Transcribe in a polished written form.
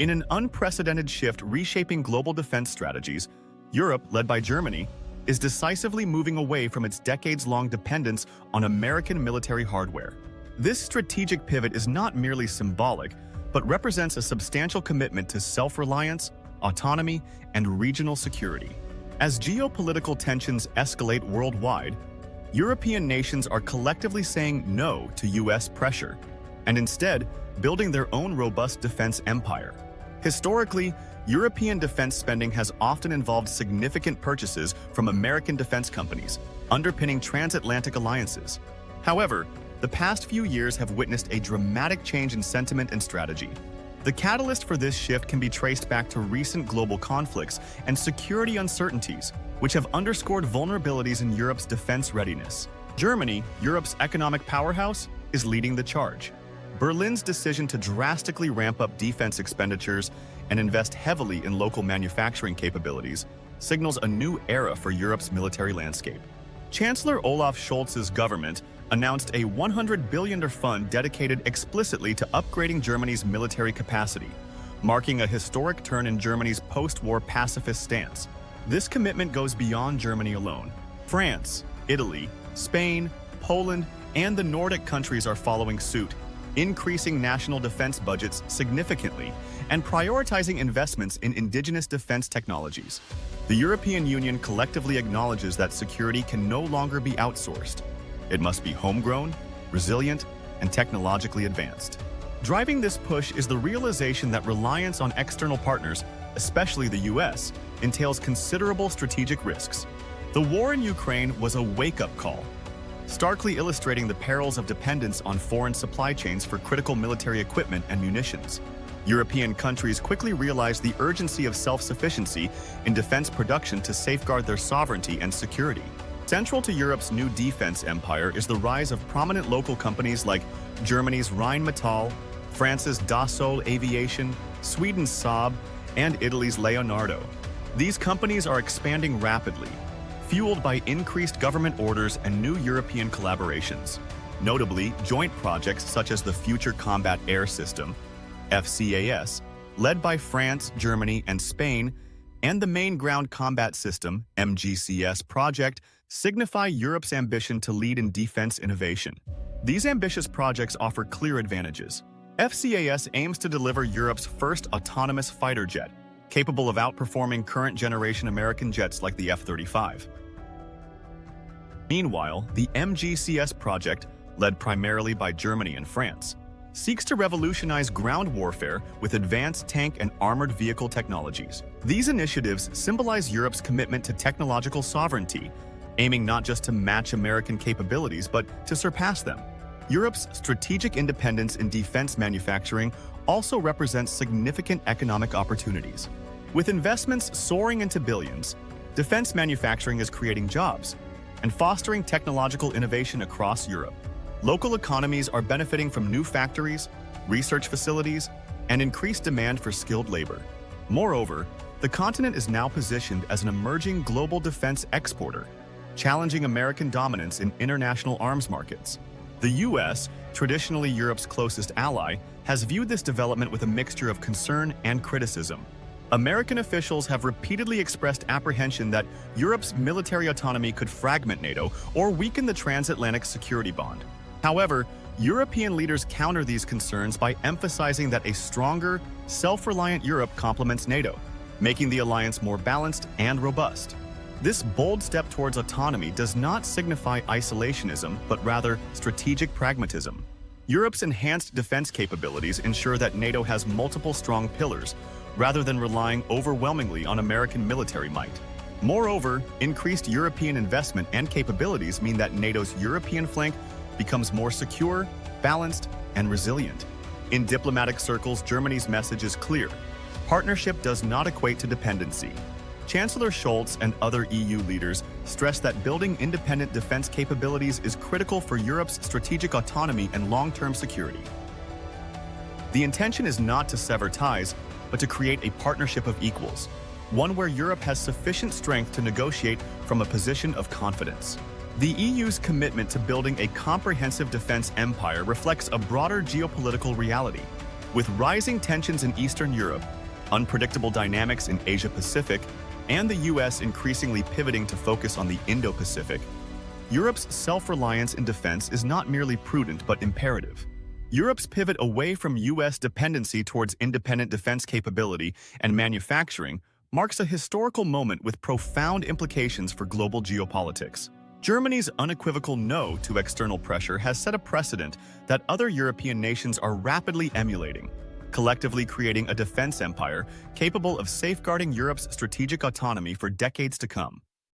In an unprecedented shift reshaping global defense strategies, Europe, led by Germany, is decisively moving away from its decades-long dependence on American military hardware. This strategic pivot is not merely symbolic, but represents a substantial commitment to self-reliance, autonomy, and regional security. As geopolitical tensions escalate worldwide, European nations are collectively saying no to US pressure, and instead building their own robust defense empire. Historically, European defense spending has often involved significant purchases from American defense companies, underpinning transatlantic alliances. However, the past few years have witnessed a dramatic change in sentiment and strategy. The catalyst for this shift can be traced back to recent global conflicts and security uncertainties, which have underscored vulnerabilities in Europe's defense readiness. Germany, Europe's economic powerhouse, is leading the charge. Berlin's decision to drastically ramp up defense expenditures and invest heavily in local manufacturing capabilities signals a new era for Europe's military landscape. Chancellor Olaf Scholz's government announced a $100 billion fund dedicated explicitly to upgrading Germany's military capacity, marking a historic turn in Germany's post-war pacifist stance. This commitment goes beyond Germany alone. France, Italy, Spain, Poland, and the Nordic countries are following suit, increasing national defense budgets significantly and prioritizing investments in indigenous defense technologies. The European Union collectively acknowledges that security can no longer be outsourced. It must be homegrown, resilient, and technologically advanced. Driving this push is the realization that reliance on external partners, especially the US, entails considerable strategic risks. The war in Ukraine was a wake-up call, starkly illustrating the perils of dependence on foreign supply chains for critical military equipment and munitions. European countries quickly realized the urgency of self-sufficiency in defense production to safeguard their sovereignty and security. Central to Europe's new defense empire is the rise of prominent local companies like Germany's Rheinmetall, France's Dassault Aviation, Sweden's Saab, and Italy's Leonardo. These companies are expanding rapidly, fueled by increased government orders and new European collaborations. Notably, joint projects such as the Future Combat Air System, FCAS, led by France, Germany, and Spain, and the Main Ground Combat System, MGCS project, signify Europe's ambition to lead in defense innovation. These ambitious projects offer clear advantages. FCAS aims to deliver Europe's first autonomous fighter jet, capable of outperforming current-generation American jets like the F-35. Meanwhile, the MGCS project, led primarily by Germany and France, seeks to revolutionize ground warfare with advanced tank and armored vehicle technologies. These initiatives symbolize Europe's commitment to technological sovereignty, aiming not just to match American capabilities, but to surpass them. Europe's strategic independence in defense manufacturing also represents significant economic opportunities. With investments soaring into billions, defense manufacturing is creating jobs and fostering technological innovation across Europe. Local economies are benefiting from new factories, research facilities, and increased demand for skilled labor. Moreover, the continent is now positioned as an emerging global defense exporter, challenging American dominance in international arms markets. The US, traditionally Europe's closest ally, has viewed this development with a mixture of concern and criticism. American officials have repeatedly expressed apprehension that Europe's military autonomy could fragment NATO or weaken the transatlantic security bond. However, European leaders counter these concerns by emphasizing that a stronger, self-reliant Europe complements NATO, making the alliance more balanced and robust. This bold step towards autonomy does not signify isolationism, but rather strategic pragmatism. Europe's enhanced defense capabilities ensure that NATO has multiple strong pillars, rather than relying overwhelmingly on American military might. Moreover, increased European investment and capabilities mean that NATO's European flank becomes more secure, balanced, and resilient. In diplomatic circles, Germany's message is clear: partnership does not equate to dependency. Chancellor Scholz and other EU leaders stress that building independent defense capabilities is critical for Europe's strategic autonomy and long-term security. The intention is not to sever ties, but to create a partnership of equals, one where Europe has sufficient strength to negotiate from a position of confidence. The EU's commitment to building a comprehensive defense empire reflects a broader geopolitical reality. With rising tensions in Eastern Europe, unpredictable dynamics in Asia-Pacific, and the US increasingly pivoting to focus on the Indo-Pacific, Europe's self-reliance in defense is not merely prudent but imperative. Europe's pivot away from US dependency towards independent defense capability and manufacturing marks a historical moment with profound implications for global geopolitics. Germany's unequivocal no to external pressure has set a precedent that other European nations are rapidly emulating, collectively creating a defense empire capable of safeguarding Europe's strategic autonomy for decades to come.